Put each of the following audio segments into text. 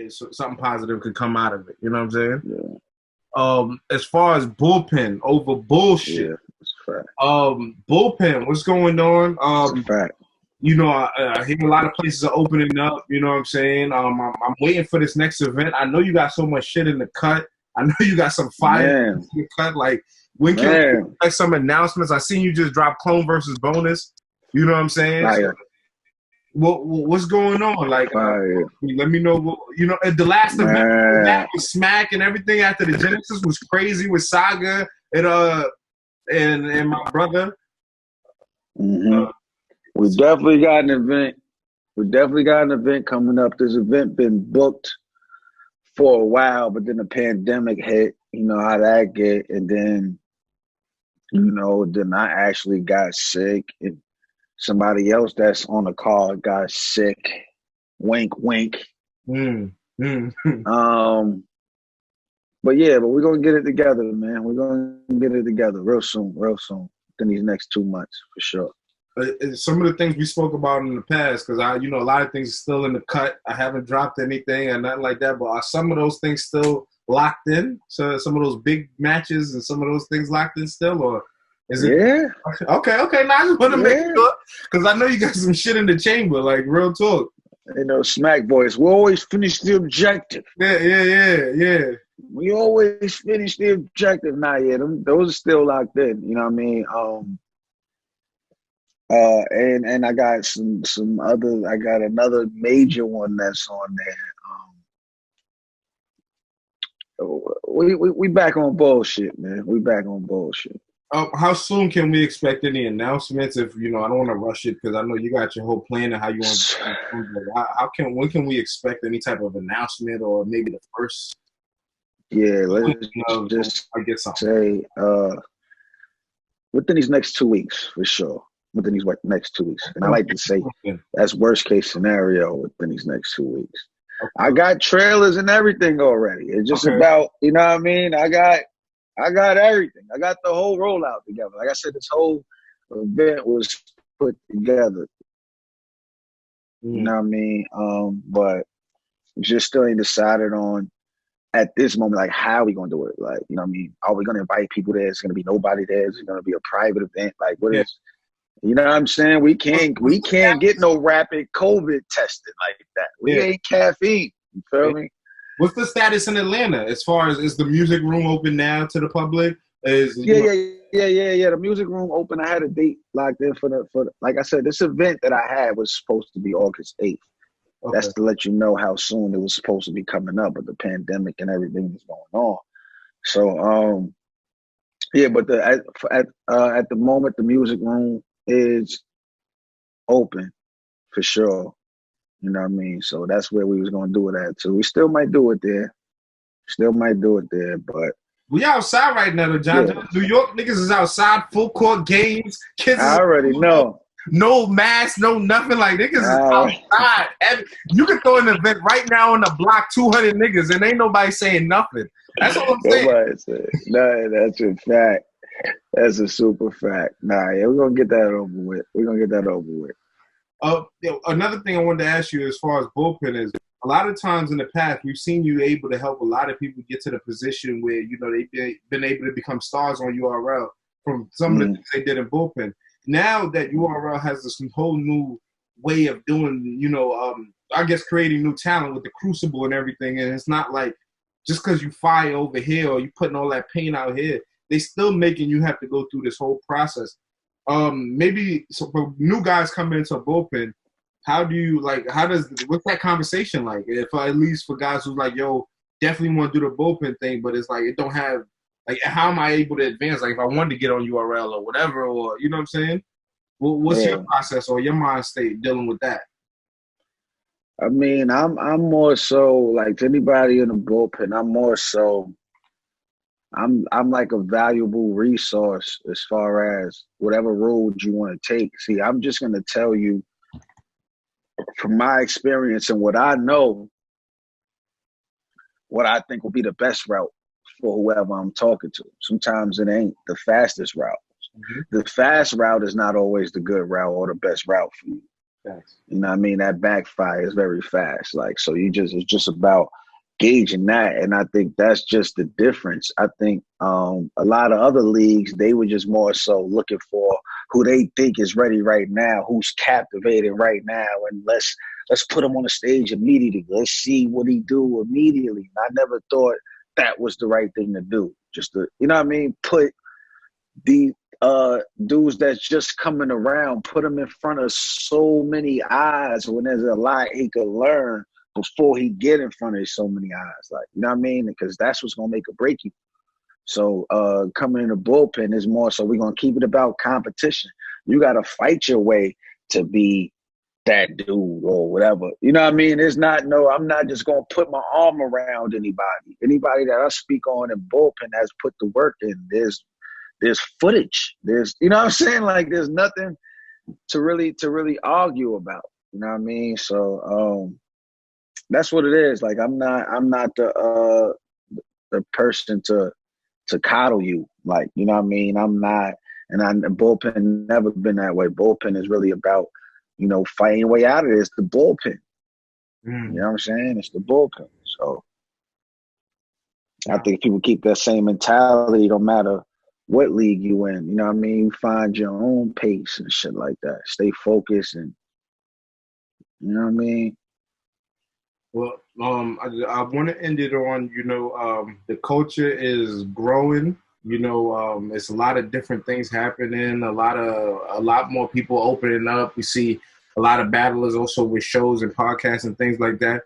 so something positive could come out of it. You know what I'm saying? Yeah. As far as bullpen over bullshit. Yeah, it's a fact. Bullpen, what's going on? It's a fact. You know, I hear a lot of places are opening up. You know what I'm saying? I'm waiting for this next event. I know you got so much shit in the cut. I know you got some fire in the cut. Like, when can we expect some announcements? I seen you just drop Clone versus Bonus. You know what I'm saying? So, what's going on? Like, let me know. You know, the last event was Smack and everything after the Genesis was crazy with Saga and my brother. Mm-hmm. We definitely got an event. We definitely got an event coming up. This event been booked for a while, but then the pandemic hit. You know how that get, and then then I actually got sick, and somebody else that's on the call got sick. Wink, wink. But we're gonna get it together, man. We're gonna get it together real soon, within these next 2 months for sure. Some of the things we spoke about in the past, because a lot of things are still in the cut. I haven't dropped anything and nothing like that, but are some of those things still locked in? So some of those big matches and some of those things locked in still, or is it? Yeah. Okay. Now I just want to make sure, because I know you got some shit in the chamber, like real talk. You know, Smack Boys, we always finish the objective. Yeah. We always finish the objective. Those are still locked in. You know what I mean? And I got some other. I got another major one that's on there. We back on bullshit, man. We back on bullshit. How soon can we expect any announcements? If I don't want to rush it because I know you got your whole plan of how you want to. When can we expect any type of announcement or maybe the first? Yeah, let's just say within these next 2 weeks for sure. Within these next 2 weeks, and I like to say that's worst case scenario within these next 2 weeks. Okay. I got trailers and everything already. It's just about, you know what I mean? I got everything. I got the whole rollout together. Like I said, this whole event was put together. You know what I mean? But just still ain't decided on at this moment, like, how are we gonna do it? Like, you know what I mean? Are we gonna invite people there? Is gonna be nobody there? Is it gonna be a private event? Like, what is? You know what I'm saying? We can't get no rapid COVID testing like that. We ain't caffeine. You feel me? What's the status in Atlanta as far as, is the music room open now to the public? Yeah. The music room open. I had a date locked in for the like I said, this event that I had was supposed to be August 8th. Okay. That's to let you know how soon it was supposed to be coming up, but the pandemic and everything is going on. So but at the moment the music room is open for sure. You know what I mean? So that's where we was gonna do it at too. We still might do it there. But we outside right now, John. Yeah. New York niggas is outside, full court games. Kids I already know. No mask, no nothing. Like, niggas is outside. You can throw an event right now on the block, 200 niggas, and ain't nobody saying nothing. That's what I'm saying. Nobody said. Nah, that's a fact. That's a super fact. We're gonna get that over with. Another thing I wanted to ask you as far as Bullpen is, a lot of times in the past, we've seen you able to help a lot of people get to the position where, they've been able to become stars on URL from some of the things they did in Bullpen. Now that URL has this whole new way of doing, I guess creating new talent with the Crucible and everything, and it's not like just because you fire over here or you putting all that paint out here, they still making you have to go through this whole process. Maybe so for new guys coming into a Bullpen, what's that conversation like? If at least for guys who's like, yo, definitely want to do the Bullpen thing, but it's like it don't have, like, how am I able to advance? Like, if I wanted to get on URL or whatever, or you know what I'm saying? What's your process or your mind state dealing with that? I mean, I'm more so like to anybody in the Bullpen. I'm more so. I'm like a valuable resource as far as whatever road you want to take. See, I'm just gonna tell you from my experience and what I know, what I think will be the best route for whoever I'm talking to. Sometimes it ain't the fastest route. Mm-hmm. The fast route is not always the good route or the best route for you. Thanks. You know what I mean? That backfires very fast. Like, so it's just about gauging that. And I think that's just the difference. I think a lot of other leagues, they were just more so looking for who they think is ready right now, who's captivated right now, and let's put him on the stage immediately. Let's see what he do immediately. I never thought that was the right thing to do. Just to, you know what I mean, put the dudes that's just coming around, put him in front of so many eyes when there's a lot he could learn before he get in front of so many eyes. Like, you know what I mean? Because that's what's going to make or break you. So coming in the bullpen is more so we're going to keep it about competition. You got to fight your way to be that dude or whatever. You know what I mean? It's not, no, I'm not just going to put my arm around anybody. Anybody that I speak on in bullpen has put the work in. There's footage. There's, you know what I'm saying? Like, there's nothing to really argue about. You know what I mean? So that's what it is. Like, I'm not the person to coddle you. Like, you know what I mean? I'm not, and bullpen never been that way. Bullpen is really about, you know, fighting your way out of it. It's the bullpen. You know what I'm saying? It's the bullpen. So I think if people keep that same mentality, no matter what league you in, you know what I mean? You find your own pace and shit like that. Stay focused and, you know what I mean? Well, I want to end it on, you know, the culture is growing. You know, it's a lot of different things happening. A lot more people opening up. We see a lot of battlers also with shows and podcasts and things like that.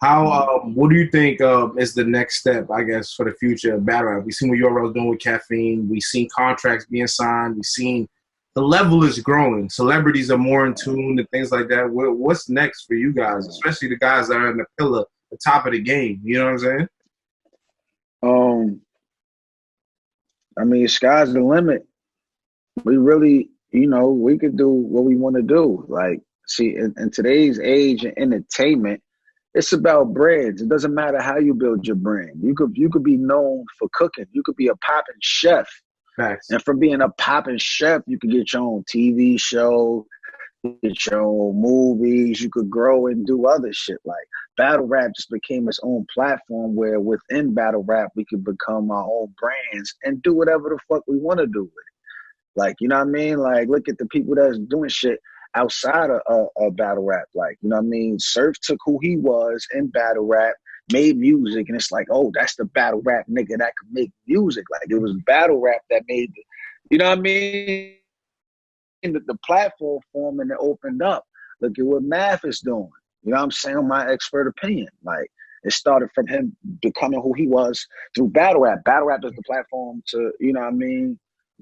How? What do you think is the next step, I guess, for the future of battle rap? We've seen what URL's doing with Caffeine. We've seen contracts being signed. We've seen the level is growing. Celebrities are more in tune and things like that. What's next for you guys, especially the guys that are in the pillar, the top of the game? You know what I'm saying? I mean, sky's the limit. We really, you know, we could do what we want to do. Like, see, in today's age of entertainment, it's about brands. It doesn't matter how you build your brand. You could be known for cooking. You could be a popping chef. Facts. And from being a popping chef, you could get your own TV show, get your own movies. You could grow and do other shit. Like, battle rap just became its own platform where within battle rap, we could become our own brands and do whatever the fuck we want to do with it. Like, you know what I mean? Like, look at the people that's doing shit outside of battle rap. Like, you know what I mean? Surf took who he was in battle rap, made music, and it's like, oh, that's the battle rap nigga that could make music. Like, it was battle rap that made the, you know what I mean? The platform form and it opened up. Look at what Math is doing. You know what I'm saying? My expert opinion. Like, it started from him becoming who he was through battle rap. Battle rap is the platform to, you know what I mean,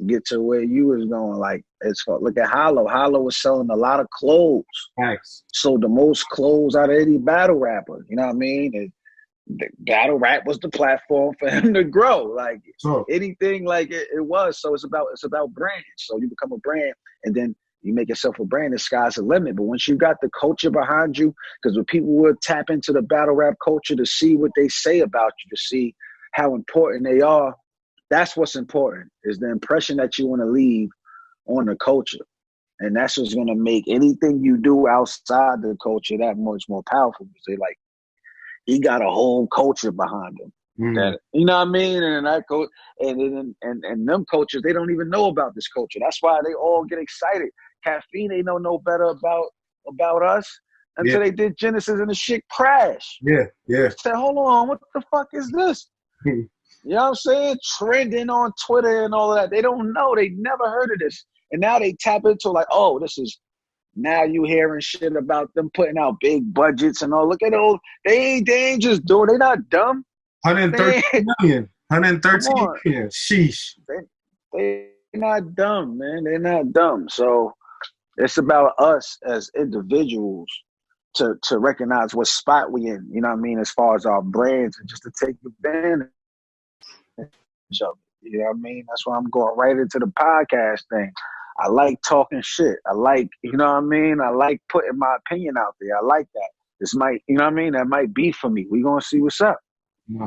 get to where you was going. Like, look at Hollow. Hollow was selling a lot of clothes. Facts. So the most clothes out of any battle rapper. You know what I mean? The battle rap was the platform for him to grow. Like, anything like it was. So it's about brands. So you become a brand and then you make yourself a brand. The sky's the limit. But once you got the culture behind you, because when people would tap into the battle rap culture to see what they say about you, to see how important they are, that's what's important, is the impression that you want to leave on the culture. And that's what's going to make anything you do outside the culture that much more powerful. Because they like, he got a whole culture behind him. That, you know what I mean? And that and them cultures, they don't even know about this culture. That's why they all get excited. Caffeine, they know no better about us until they did Genesis and the shit crashed. Yeah. I said, hold on, what the fuck is this? You know what I'm saying? Trending on Twitter and all of that. They don't know. They never heard of this. And now they tap into like, oh, this is, now you hearing shit about them putting out big budgets and all. Look at all, they ain't just doing, they not dumb. 113 million. 113 million. Sheesh. They not dumb, man. They're not dumb. So it's about us as individuals to recognize what spot we in, you know what I mean, as far as our brands, and just to take advantage of it. You know what I mean? That's why I'm going right into the podcast thing. I like talking shit. I like, you know what I mean? I like putting my opinion out there. I like that. This might, you know what I mean? That might be for me. We gonna see what's up. No,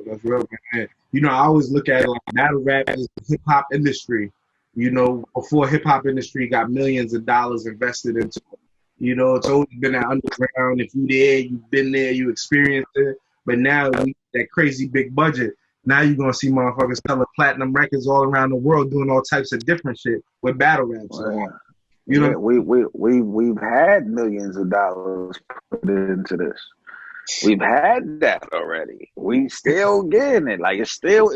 that's real, man. You know, I always look at it like battle rap is the hip hop industry. You know, before hip hop industry got millions of dollars invested into it. You know, it's always been that underground. If you there, you've been there, you experienced it. But now that crazy big budget. Now you're gonna see motherfuckers selling platinum records all around the world, doing all types of different shit with battle raps. Well, you know, we've had millions of dollars put into this. We've had that already. We still getting it. Like it's still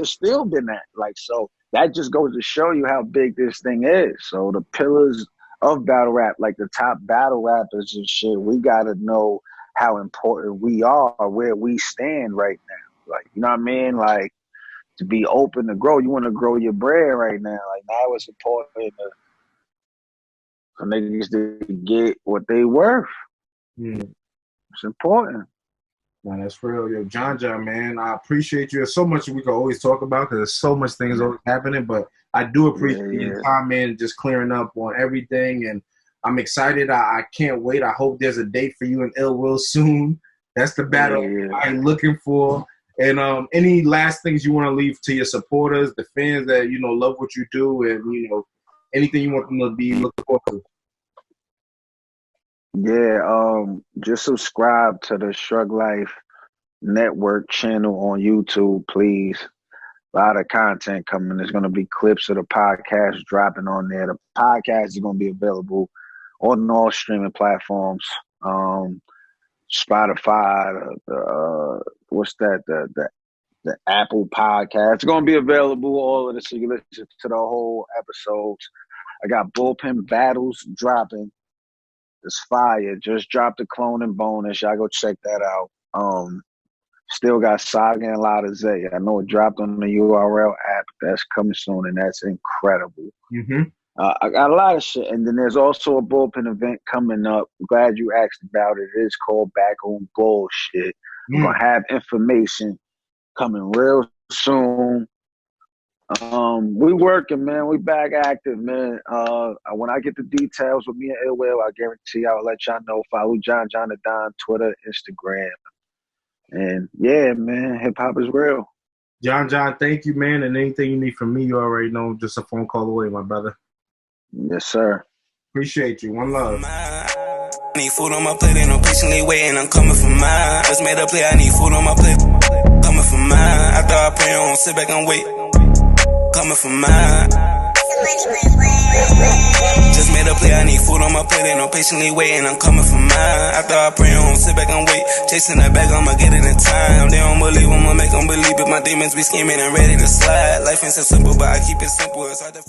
been that. Like, so that just goes to show you how big this thing is. So the pillars of battle rap, like the top battle rappers and shit, we gotta know how important we are, where we stand right now. Like, you know what I mean? Like, to be open to grow. You want to grow your brand right now. Like, now it's important for niggas to get what they worth. It's important. Man, that's real. Yo, John, man, I appreciate you. There's so much we can always talk about because there's so much things always happening, but I do appreciate your time, man, just clearing up on everything, and I'm excited. I can't wait. I hope there's a date for you and Ill Will soon. That's the battle I'm looking for. And any last things you want to leave to your supporters, the fans that, you know, love what you do, and, you know, anything you want them to be looking forward to? Yeah, just subscribe to the Shrug Life Network channel on YouTube, please. A lot of content coming. There's going to be clips of the podcast dropping on there. The podcast is going to be available on all streaming platforms. Spotify, what's that? The Apple Podcast. It's going to be available, all of this, so you can listen to the whole episodes. I got Bullpen Battles dropping. It's fire. Just dropped the cloning bonus. Y'all go check that out. Still got Saga and Lotta Zay. I know it dropped on the URL app. That's coming soon, and that's incredible. I got a lot of shit. And then there's also a Bullpen event coming up. I'm glad you asked about it. It is called Back on Bullshit. We're going to have information coming real soon. We working, man. We back active, man. When I get the details with me and Ill Will, I guarantee I'll let y'all know. Follow John the Don, Twitter, Instagram. And yeah, man, hip hop is real. John, thank you, man. And anything you need from me, you already know. Just a phone call away, my brother. Yes, sir. Appreciate you. One love. Need food on my plate, ain't no patiently waiting, I'm coming for mine. Just made a play, I need food on my plate, coming for mine. After I pray, I won't sit back and wait, coming for mine. Just made a play, I need food on my plate, ain't no patiently waiting, I'm coming for mine. After I pray, I won't sit back and wait, chasing that bag, I'ma get it in time. They don't believe, I'ma make them believe it. My demons be scheming and ready to slide. Life ain't so simple, but I keep it simple. It's hard to